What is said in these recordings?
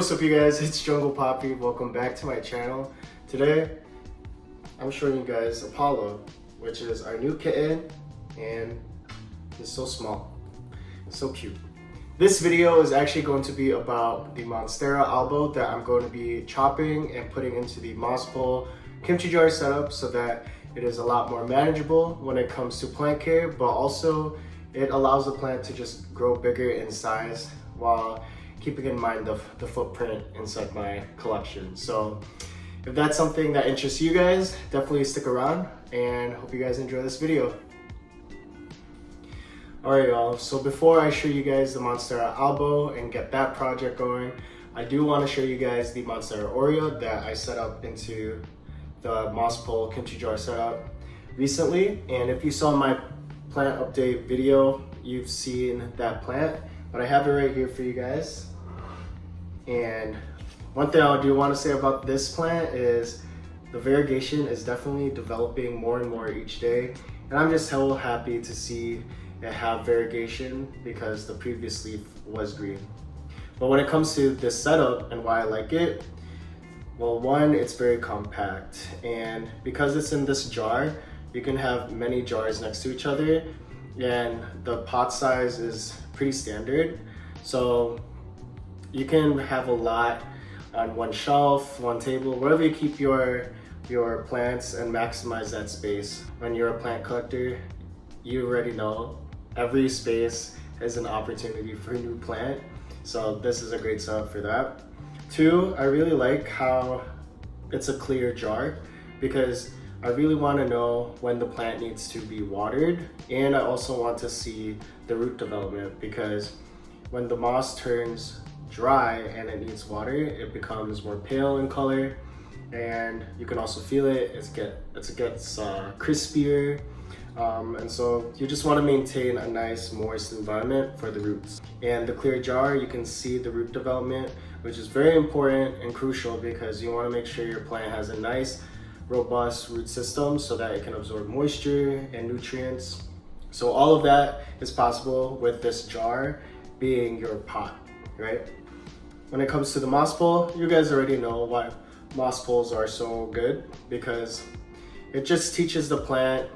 what's up you guys, it's Jungle Poppy. Welcome back to my channel. Today, I'm showing you guys Apollo, which is our new kitten, and it's so small, so cute. This video is actually going to be about the Monstera Albo that I'm going to be chopping and putting into the moss pole kimchi jar setup so that it is a lot more manageable when it comes to plant care, but also it allows the plant to just grow bigger in size while keeping in mind the footprint inside my collection. So if that's something that interests you guys, definitely stick around and hope you guys enjoy this video. Alright y'all, so before I show you guys the Monstera Albo and get that project going, I do want to show you guys the Monstera Oreo that I set up into the moss pole kimchi jar setup recently. And if you saw my plant update video, you've seen that plant, but I have it right here for you guys. And one thing I do want to say about this plant is the variegation is definitely developing more and more each day, and I'm just so happy to see it have variegation because the previous leaf was green. But when it comes to this setup and why I like it, well, one, it's very compact, and because it's in this jar, you can have many jars next to each other, and the pot size is pretty standard, so you can have a lot on one shelf, one table, wherever you keep your plants, and maximize that space. When you're a plant collector, you already know every space is an opportunity for a new plant, so this is a great setup for that. Two, I really like how it's a clear jar because I really want to know when the plant needs to be watered, and I also want to see the root development because when the moss turns dry and it needs water, it becomes more pale in color, and you can also feel it. It gets crispier, and so you just want to maintain a nice moist environment for the roots. And the clear jar, you can see the root development, which is very important and crucial because you want to make sure your plant has a nice robust root system so that it can absorb moisture and nutrients. So all of that is possible with this jar being your pot, right? When it comes to the moss pole, you guys already know why moss poles are so good, because it just teaches the plant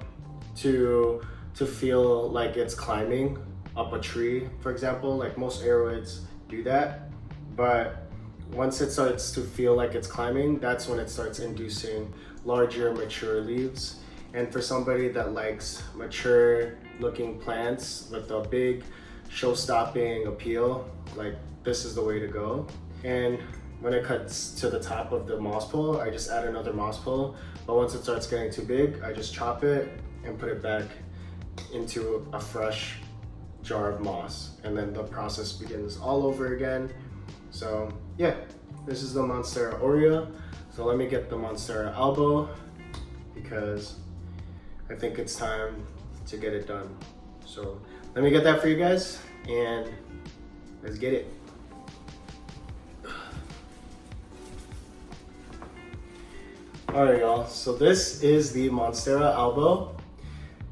to feel like it's climbing up a tree, for example. Like most aroids do that, but once it starts to feel like it's climbing, that's when it starts inducing larger mature leaves. And for somebody that likes mature looking plants with a big show-stopping appeal, like this is the way to go. And when it cuts to the top of the moss pole, I just add another moss pole, but once it starts getting too big, I just chop it and put it back into a fresh jar of moss, and then the process begins all over again. So yeah, this is the Monstera Oreo. So let me get the Monstera Albo because I think it's time to get it done. So let me get that for you guys and let's get it. Alright y'all, so this is the Monstera Albo,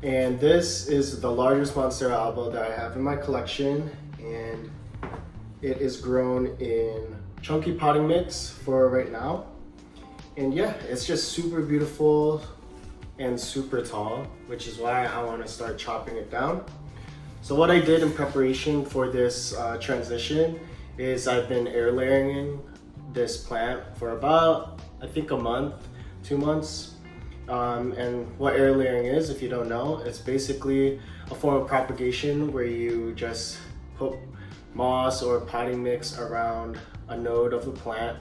and this is the largest Monstera Albo that I have in my collection, and it is grown in chunky potting mix for right now. And yeah, it's just super beautiful and super tall, which is why I want to start chopping it down. So what I did in preparation for this transition is I've been air layering this plant for about, I think, a month, 2 months. And what air layering is, if you don't know, it's basically a form of propagation where you just put moss or potting mix around a node of the plant,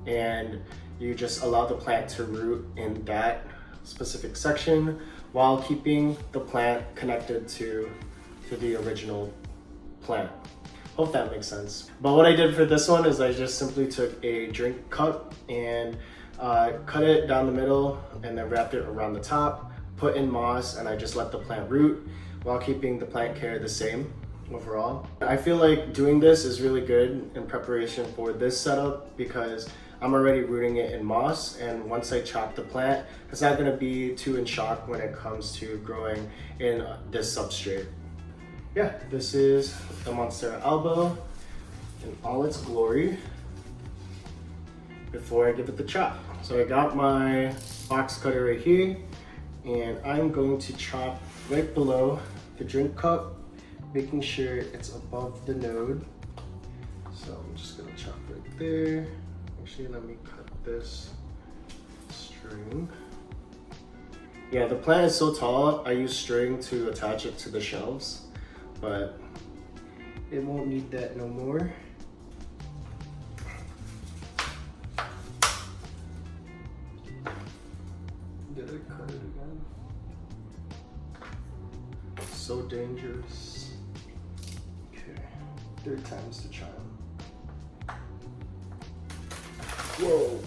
and you just allow the plant to root in that specific section while keeping the plant connected to the original plant. Hope that makes sense. But what I did for this one is I just simply took a drink cup and cut it down the middle and then wrapped it around the top, put in moss, and I just let the plant root while keeping the plant care the same overall. I feel like doing this is really good in preparation for this setup because I'm already rooting it in moss, and once I chop the plant, it's not going to be too in shock when it comes to growing in this substrate. Yeah, this is the Monstera Albo in all its glory. before I give it the chop. So I got my box cutter right here, and I'm going to chop right below the drink cup, making sure it's above the node. So I'm just gonna chop right there. Actually, let me cut this string. Yeah, the plant is so tall, I use string to attach it to the shelves, but it won't need that no more. Did I cut it again? So dangerous. Okay, 3 times the charm. Whoa.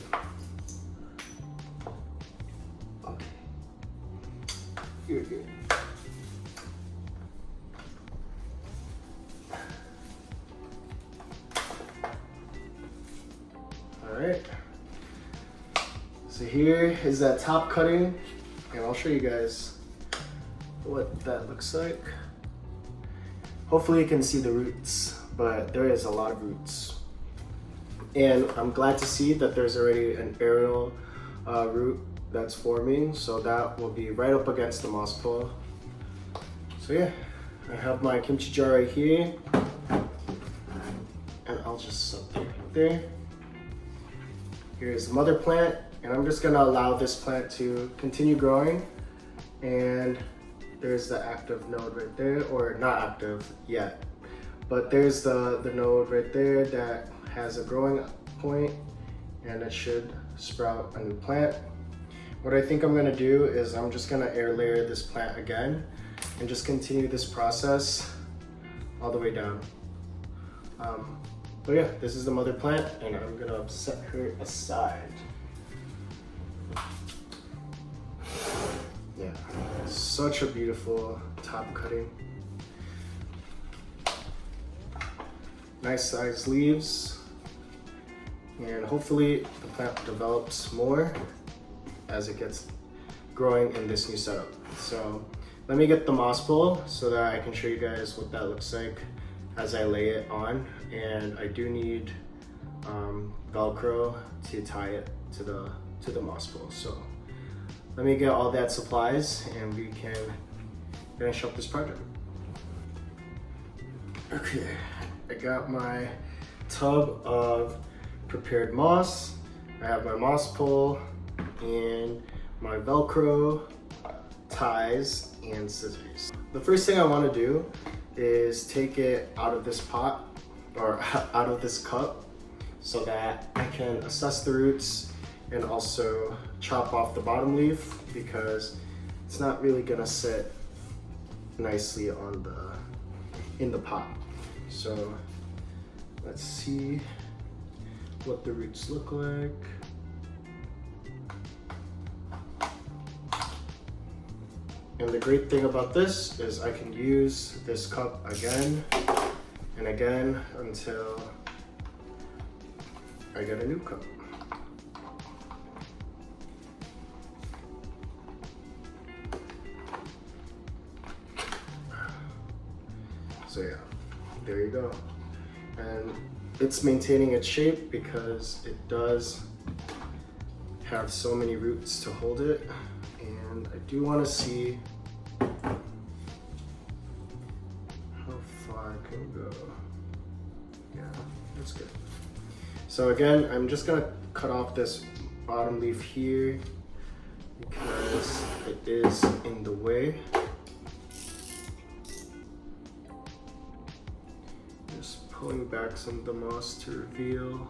Okay. You're good. All right. So here is that top cutting, and I'll show you guys what that looks like. Hopefully you can see the roots, but there is a lot of roots. And I'm glad to see that there's already an aerial root that's forming, so that will be right up against the moss pole. So yeah, I have my kimchi jar right here, and I'll just set it right there. Here's the mother plant, and I'm just gonna allow this plant to continue growing. And there's the active node right there, or not active yet, but there's the node right there that has a growing point, and it should sprout a new plant. What I think I'm gonna do is I'm just gonna air layer this plant again and just continue this process all the way down. But yeah, this is the mother plant, and I'm gonna set her aside. Yeah, such a beautiful top cutting. Nice sized leaves, and hopefully the plant develops more as it gets growing in this new setup. So let me get the moss pole so that I can show you guys what that looks like as I lay it on. And I do need Velcro to tie it to the moss pole. So let me get all that supplies and we can finish up this project. Okay, I got my tub of prepared moss. I have my moss pole and my Velcro ties and scissors. The first thing I want to do is take it out of this pot or out of this cup so that I can assess the roots and also chop off the bottom leaf, because it's not really gonna sit nicely on in the pot. So let's see what the roots look like. And the great thing about this is I can use this cup again and again until I get a new cup. So yeah, there you go. And it's maintaining its shape because it does have so many roots to hold it. And I do want to see how far I can go. Yeah, that's good. So again, I'm just gonna cut off this bottom leaf here because it is in the way. Just pulling back some of the moss to reveal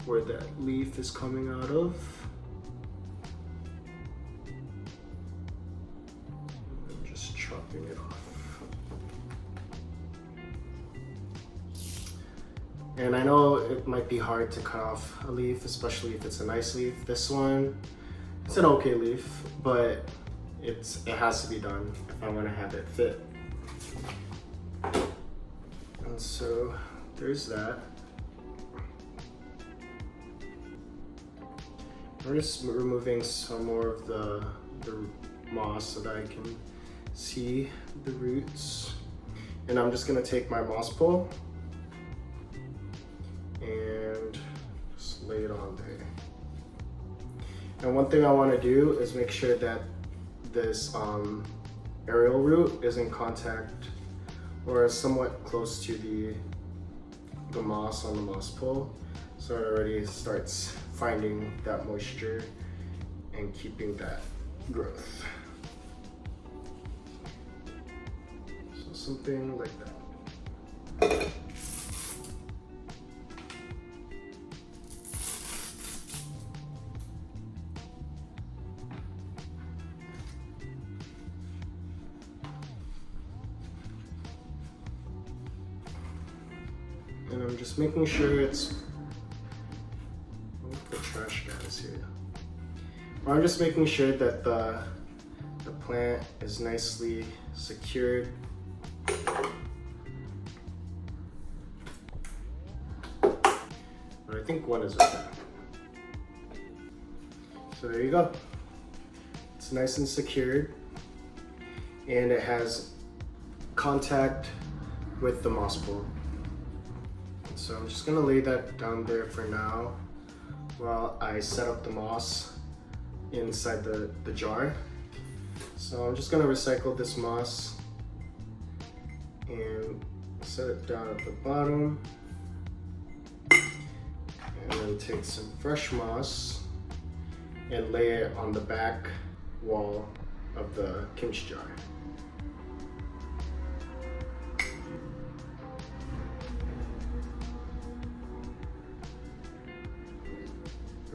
where that leaf is coming out of. Chopping it off. And I know it might be hard to cut off a leaf, especially if it's a nice leaf. This one, it's an okay leaf, but it has to be done if I want to have it fit. And so there's that. We're just removing some more of the moss so that I can see the roots. And I'm just gonna take my moss pole and lay it on there. And one thing I want to do is make sure that this aerial root is in contact or somewhat close to the moss on the moss pole, so it already starts finding that moisture and keeping that growth. So something like that. And I'm just making sure it's, the trash guys here. I'm just making sure that the plant is nicely secured. But I think one is okay. So there you go. It's nice and secured, and it has contact with the moss pole. So I'm just gonna lay that down there for now while I set up the moss inside the jar. So I'm just gonna recycle this moss and set it down at the bottom. And then take some fresh moss and lay it on the back wall of the kimchi jar.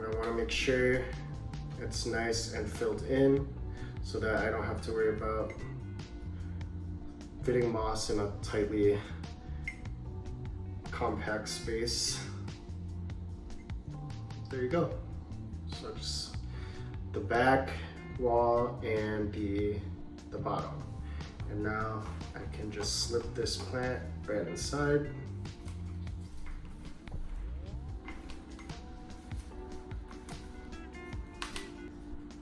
I want to make sure it's nice and filled in so that I don't have to worry about fitting moss in a tightly compact space. There you go. So just the back wall and the bottom. And now I can just slip this plant right inside.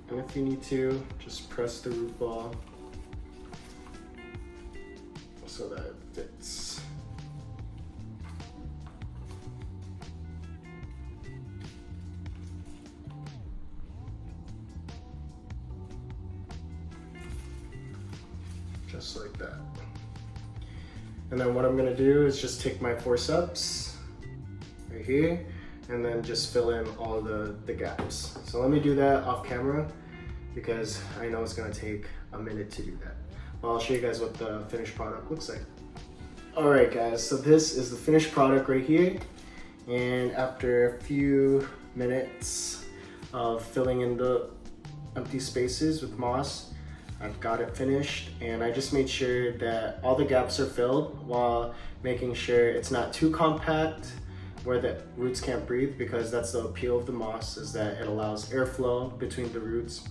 And if you need to, just press the root ball so that it fits. Just like that. And then what I'm gonna do is just take my forceps right here and then just fill in all the gaps. So let me do that off camera because I know it's gonna take a minute to do that. Well, I'll show you guys what the finished product looks like. All right guys, so this is the finished product right here. And after a few minutes of filling in the empty spaces with moss, I've got it finished, and I just made sure that all the gaps are filled while making sure it's not too compact where the roots can't breathe, because that's the appeal of the moss, is that it allows airflow between the roots,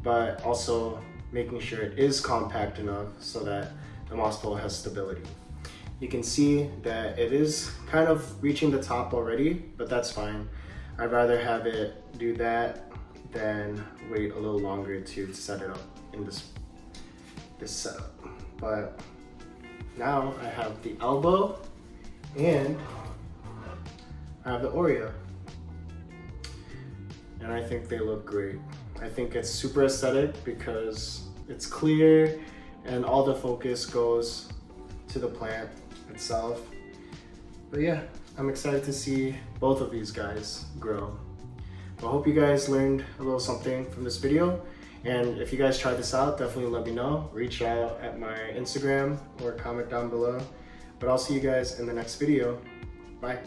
but also making sure it is compact enough so that the moss pole has stability. You can see that it is kind of reaching the top already, but that's fine. I'd rather have it do that than wait a little longer to set it up in this setup. But now I have the elbow and I have the Oreo, and I think they look great. I think it's super aesthetic because it's clear and all the focus goes to the plant itself. But yeah, I'm excited to see both of these guys grow. I hope you guys learned a little something from this video. And if you guys try this out, definitely let me know. Reach out at my Instagram or comment down below. But I'll see you guys in the next video. Bye.